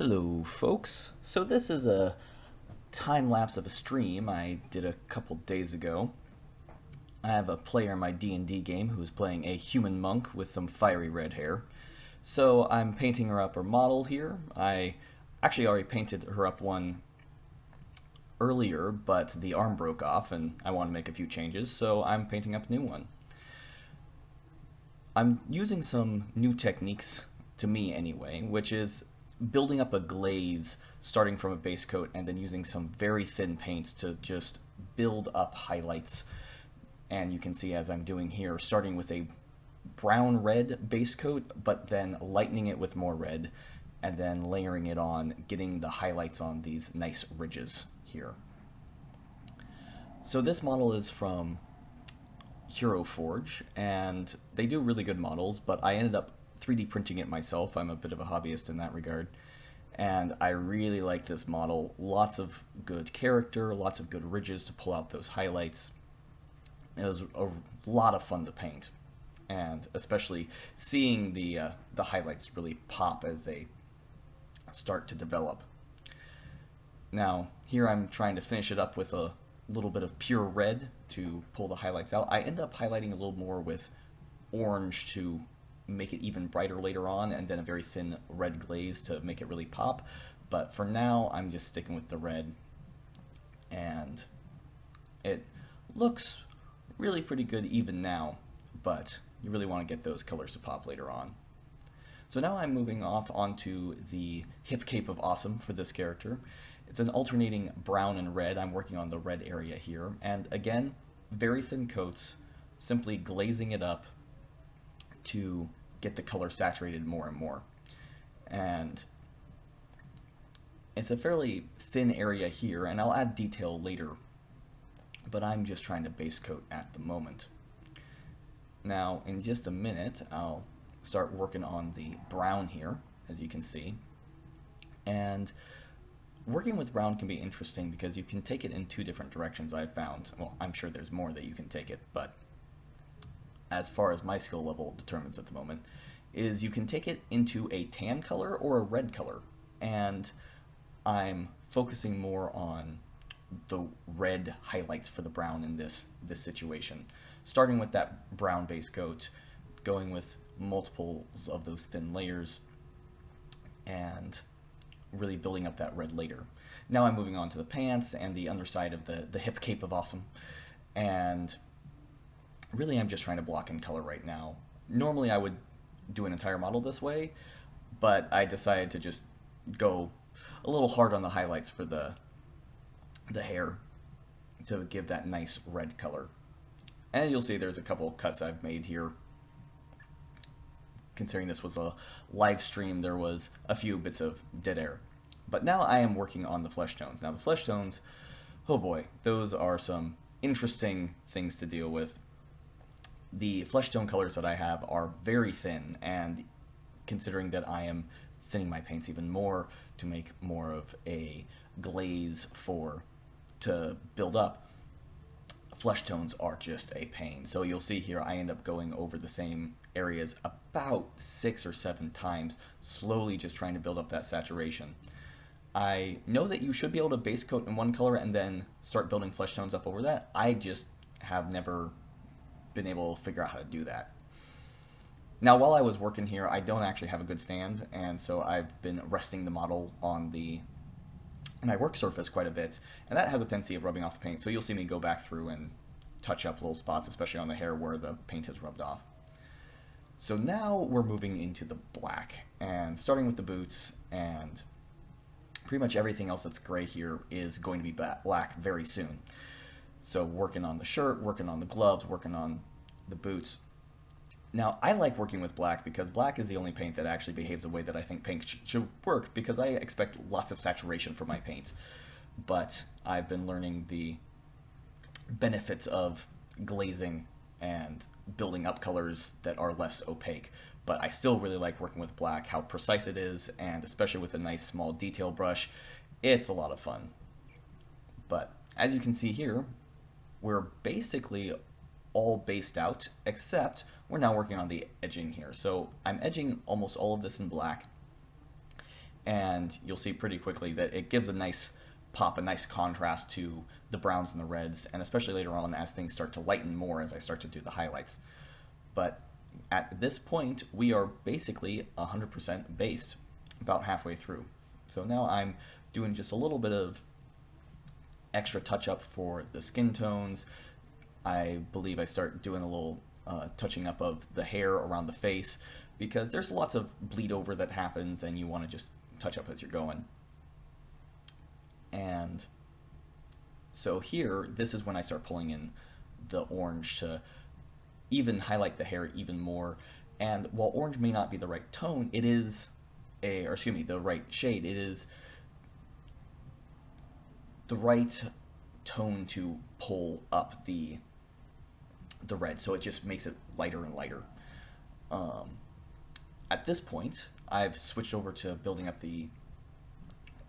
Hello folks, so this is a time lapse of a stream I did a couple days ago. I have a player in my D&D game who's playing a human monk with some fiery red hair. So I'm painting her up her model here. I actually already painted her up one earlier, but the arm broke off and I want to make a few changes, so I'm painting up a new one. I'm using some new techniques, to me anyway, which is building up a glaze starting from a base coat and then using some very thin paints to just build up highlights. And you can see, as I'm doing here, starting with a brown red base coat, but then lightening it with more red and then layering it on, getting the highlights on these nice ridges here. So this model is from Hero Forge, and they do really good models, but I ended up 3D printing it myself. I'm a bit of a hobbyist in that regard, and I really like this model. Lots of good character, lots of good ridges to pull out those highlights. It was a lot of fun to paint, and especially seeing the highlights really pop as they start to develop. Now, here I'm trying to finish it up with a little bit of pure red to pull the highlights out. I end up highlighting a little more with orange to make it even brighter later on, and then a very thin red glaze to make it really pop. But for now, I'm just sticking with the red, and it looks really pretty good even now, but you really want to get those colors to pop later on. So now I'm moving off onto the hip cape of awesome for this character. It's an alternating brown and red. I'm working on the red area here, and again, very thin coats, simply glazing it up to get the color saturated more and more. And it's a fairly thin area here, and I'll add detail later, but I'm just trying to base coat at the moment. Now, in just a minute, I'll start working on the brown here, as you can see. And working with brown can be interesting because you can take it in two different directions, I've found. Well, I'm sure there's more that you can take it, but as far as my skill level determines at the moment, is you can take it into a tan color or a red color. And I'm focusing more on the red highlights for the brown in this situation. Starting with that brown base coat, going with multiples of those thin layers, and really building up that red later. Now I'm moving on to the pants and the underside of the hip cape of awesome. And really I'm just trying to block in color right now. Normally I would do an entire model this way, but I decided to just go a little hard on the highlights for the hair to give that nice red color. And you'll see there's a couple cuts I've made here. Considering this was a live stream, there was a few bits of dead air. But now I am working on the flesh tones. Now the flesh tones, oh boy, those are some interesting things to deal with. The flesh tone colors that I have are very thin, and considering that I am thinning my paints even more to make more of a glaze to build up, flesh tones are just a pain. So you'll see here I end up going over the same areas about 6 or 7 times, slowly just trying to build up that saturation. I know that you should be able to base coat in one color and then start building flesh tones up over that. I just have never been able to figure out how to do that. Now, while I was working here, I don't actually have a good stand, and so I've been resting the model on my work surface quite a bit, and that has a tendency of rubbing off the paint, so you'll see me go back through and touch up little spots, especially on the hair where the paint has rubbed off. So now we're moving into the black, and starting with the boots, and pretty much everything else that's gray here is going to be black very soon. So working on the shirt, working on the gloves, working on the boots. Now, I like working with black because black is the only paint that actually behaves the way that I think paint should work, because I expect lots of saturation from my paint. But I've been learning the benefits of glazing and building up colors that are less opaque. But I still really like working with black, how precise it is, and especially with a nice small detail brush, it's a lot of fun. But as you can see here, we're basically all based out, except we're now working on the edging here. So I'm edging almost all of this in black, and you'll see pretty quickly that it gives a nice pop, a nice contrast to the browns and the reds, and especially later on as things start to lighten more as I start to do the highlights. But at this point, we are basically 100% based, about halfway through. So now I'm doing just a little bit of extra touch-up for the skin tones. I believe I start doing a little touching up of the hair around the face, because there's lots of bleed over that happens and you want to just touch up as you're going. And so here, this is when I start pulling in the orange to even highlight the hair even more. And while orange may not be the right tone, it is the right shade. It is the right tone to pull up the red, so it just makes it lighter and lighter. At this point, I've switched over to building up the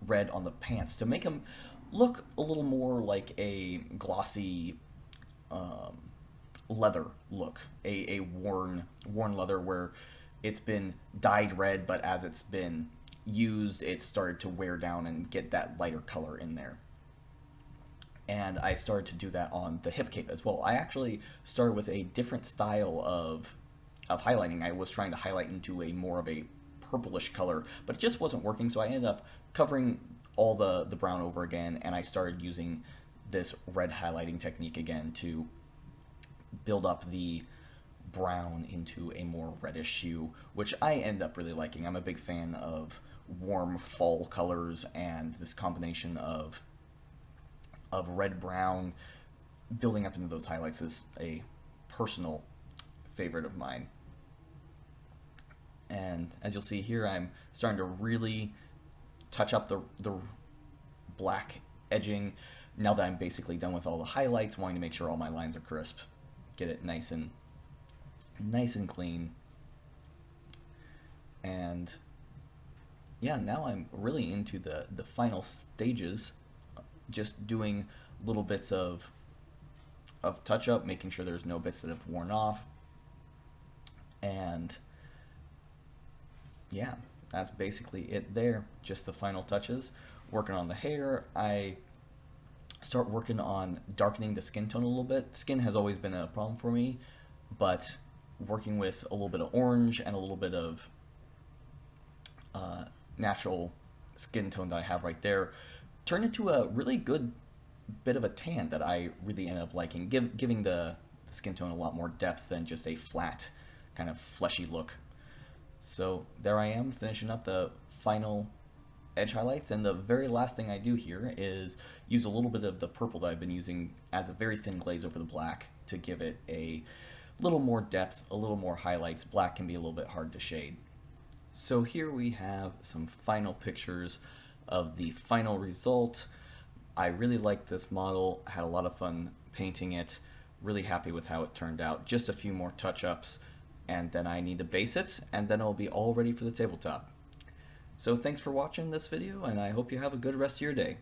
red on the pants to make them look a little more like a glossy leather look, a worn leather where it's been dyed red, but as it's been used, it started to wear down and get that lighter color in there. And I started to do that on the hip cape as well. I actually started with a different style of highlighting. I was trying to highlight into a more of a purplish color, but it just wasn't working, so I ended up covering all the brown over again, and I started using this red highlighting technique again to build up the brown into a more reddish hue, which I end up really liking. I'm a big fan of warm fall colors, and this combination of red brown building up into those highlights is a personal favorite of mine. And as you'll see here, I'm starting to really touch up the black edging now that I'm basically done with all the highlights, wanting to make sure all my lines are crisp, get it nice and clean. And yeah, now I'm really into the final stages, just doing little bits of touch up, making sure there's no bits that have worn off. And yeah, that's basically it there, just the final touches. Working on the hair, I start working on darkening the skin tone a little bit. Skin has always been a problem for me, but working with a little bit of orange and a little bit of natural skin tone that I have right there turned into a really good bit of a tan that I really ended up liking, giving the skin tone a lot more depth than just a flat kind of fleshy look. So there I am, finishing up the final edge highlights, and the very last thing I do here is use a little bit of the purple that I've been using as a very thin glaze over the black to give it a little more depth, a little more highlights. Black can be a little bit hard to shade. So here we have some final pictures of the final result. I really liked this model, had a lot of fun painting it, really happy with how it turned out. Just a few more touch-ups, and then I need to base it, and then it'll be all ready for the tabletop. So thanks for watching this video, and I hope you have a good rest of your day.